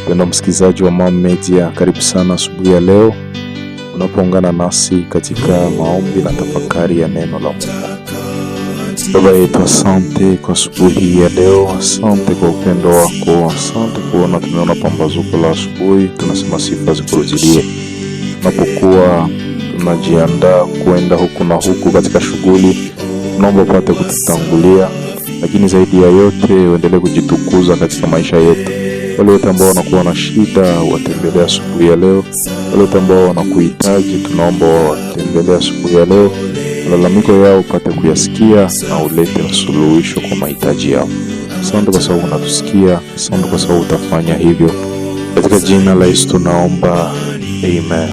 Wena msikizaji wa Mam Media, karibu sana asubuhi ya leo unapoungana nasi katika maombi na tafakari ya neno la Mungu. Baba yetu, asante kwa asubuhi ya leo, asante kwa upendo wako, asante kuona tumeona pambazuko la asubuhi. Tunasema sifa zikurudilie. Tunapokuwa tunajiandaa kuenda huku na huku katika shughuli, tunaomba upate kututangulia, lakini zaidi ya yote uendelee kujitukuza katika maisha yetu. Wale wote ambao wanakuwa na shida watembelee asubuhi ya leo. Wale wote ambao wanakuhitaji tunaomba watembelee asubuhi ya leo. Malalamiko yao upate kuyasikia na ulete suluhisho kwa mahitaji yao. Asante kwa sababu unatusikia, asante kwa sababu utafanya hivyo. Katika jina la Yesu tunaomba, amen.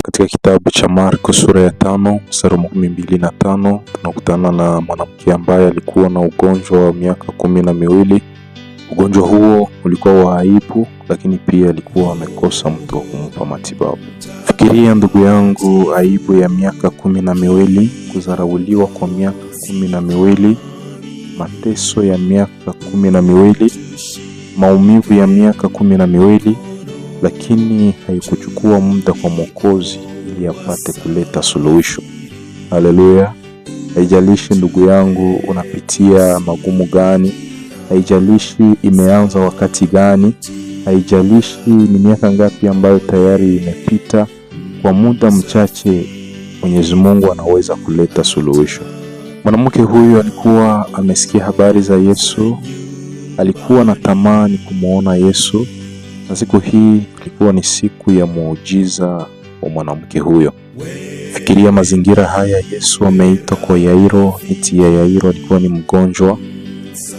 Katika kitabu cha Marko sura ya 5 mstari wa 25 tunakutana na mwanamke ambaye alikuwa na ugonjwa wa miaka 12. Ugonjwa huo ulikuwa wa aibu, lakini pia alikuwa amekosa mtu wa kumpa matibabu. Fikiria ndugu yangu, aibu ya miaka 12, kudharauliwa kwa miaka 12, mateso ya miaka 12, maumivu ya miaka 12, lakini haikuchukua muda kwa Mwokozi ili apate kuleta suluhisho. Haleluya! Haijalishi ndugu yangu unapitia magumu gani, haijalishi imeanza wakati gani, haijalishi ni miaka ngapi ambayo tayari imepita, kwa muda mchache Mwenyezi Mungu anaweza kuleta suluhisho. Mwanamke huyu alikuwa amesikia habari za Yesu, alikuwa na tamani kumuona Yesu, na siku hii ilikuwa ni siku ya muujiza wa mwanamke huyo. Fikiria mazingira haya, Yesu ameitwa kwa Yairo. Eti ya Yairo alikuwa ni mgonjwa.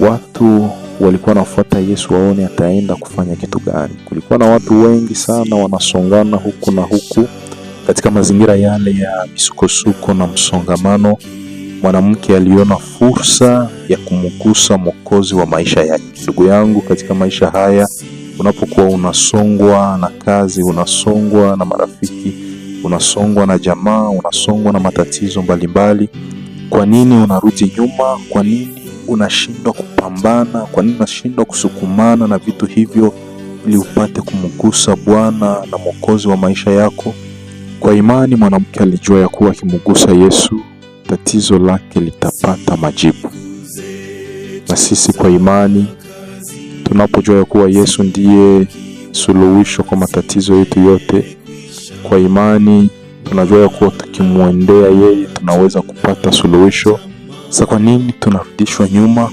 Watu walikuwa wanafuata Yesu waone ataenda kufanya kitu gani. Kulikuwa na watu wengi sana wanasongana huku na huku. Katika mazingira yale ya misukosuko na msongamano, mwanamke aliona fursa ya kumgusa Mwokozi wa maisha yake. Ndugu yangu, katika maisha haya unapokuwa unasongwa na kazi, unasongwa na marafiki, unasongwa na jamaa, unasongwa na matatizo mbalimbali, kwa nini unarudi nyuma? Kwa nini unashindwa kupambana? Kwa nini unashindwa kusukumana na vitu hivyo ili upate kumgusa Bwana na Mwokozi wa maisha yako? Kwa imani mwanamke alijua ya kuwa akimgusa Yesu tatizo lake litapata majibu. Na sisi kwa imani tunapojua ya kuwa Yesu ndiye suluhisho kwa matatizo yetu yote, kwa imani tunajua ya kuwa tukimwendea yeye tunaweza kupata suluhisho. Sasa kwa nini tunarudishwa nyuma?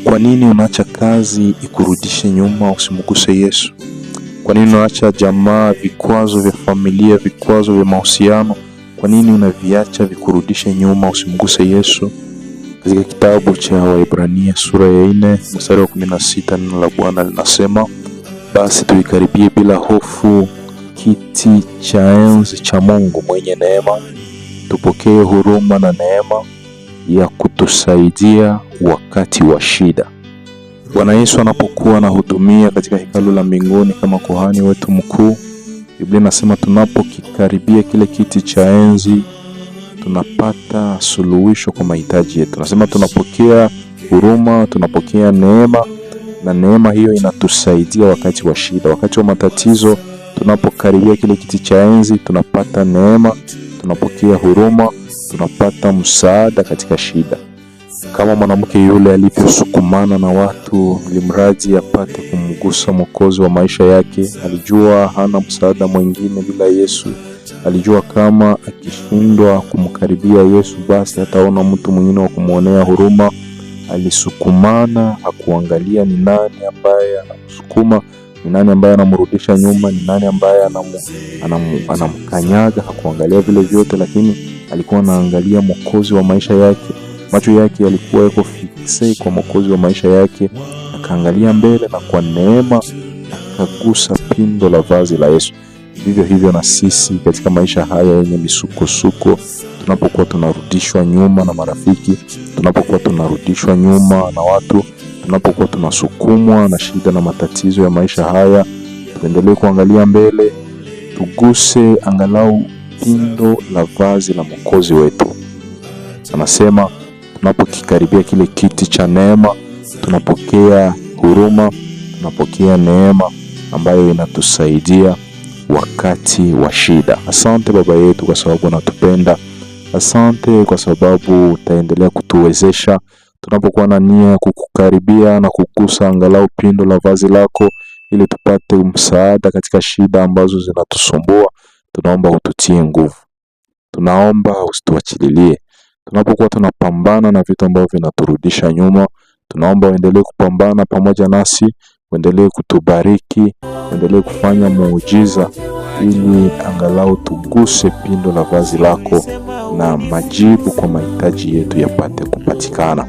Kwa nini unaacha kazi ikurudishe nyuma usimguse Yesu? Kwa nini unaacha jamaa, vikwazo vya familia, vikwazo vya mahusiano, kwa nini unaviacha vikurudishe nyuma usimguse Yesu? Katika kitabu cha Waebrania sura ya 4 mstari wa 16 neno la Bwana linasema, basi tuikaribie bila hofu kiti cha enzi cha Mungu mwenye neema, tupokee huruma na neema ya kutusaidia wakati wa shida. Bwana Yesu anapokuwa anahudumia katika hekalu la mbinguni kama kuhani wetu mkuu, Biblia inasema tunapokikaribia kile kiti cha enzi tunapata suluhisho kwa mahitaji yetu. Nasema tunapokea huruma, tunapokea neema, na neema hiyo inatusaidia wakati wa shida, wakati wa matatizo. Tunapokaribia kile kiti cha enzi tunapata neema, tunapokea huruma, tunapata msaada katika shida. Kama mwanamke yule alivyosukumana na watu ili mradi apate kumgusa Mwokozi wa maisha yake, alijua hana msaada mwingine bila Yesu. Alijua kama akishindwa kumkaribia Yesu basi hataona mtu mwingine wa kumuonea huruma. Alisukumana, hakuangalia ni nani ambaye anamsukuma, ni nani ambaye anamrudisha nyuma, ni nani ambaye anamkanyaga. Hakuangalia vile vyote, lakini alikuwa anaangalia Mwokozi wa maisha yake. Macho yake yalikuwa yako fixe kwa Mwokozi wa maisha yake. Akaangalia mbele na kwa neema akagusa pindo la vazi la Yesu. Vivyo hivyo na sisi katika maisha haya yenye misukosuko, tunapokuwa tunarudishwa nyuma na marafiki, tunapokuwa tunarudishwa nyuma na watu, tunapokuwa tunasukumwa na shida na matatizo ya maisha haya, tuendelee kuangalia mbele, tuguse angalau pindo la vazi la Mwokozi wetu. Anasema tunapokikaribia kile kiti cha neema, tunapokea huruma, tunapokea neema ambayo inatusaidia wakati wa shida. Asante Baba yetu kwa sababu unatupenda. Asante kwa sababu utaendelea kutuwezesha tunapokuwa na nia ya kukukaribia na kugusa angalau pindo la vazi lako, ili tupate msaada katika shida ambazo zinatusumbua. Tunaomba ututie nguvu, tunaomba usituachililie tunapokuwa tunapambana na vitu ambavyo vinaturudisha nyuma. Tunaomba uendelee kupambana pamoja nasi, uendelee kutubariki, uendelee kufanya muujiza, ili angalau tuguse pindo la vazi lako na majibu kwa mahitaji yetu yapate kupatikana.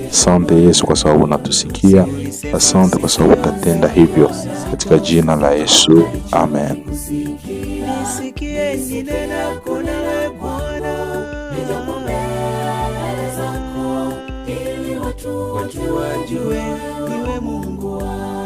Asante Yesu kwa sababu unatusikia. Asante kwa sababu utatenda hivyo, katika jina la Yesu, amen. Watu wajue niwe Mungu wao.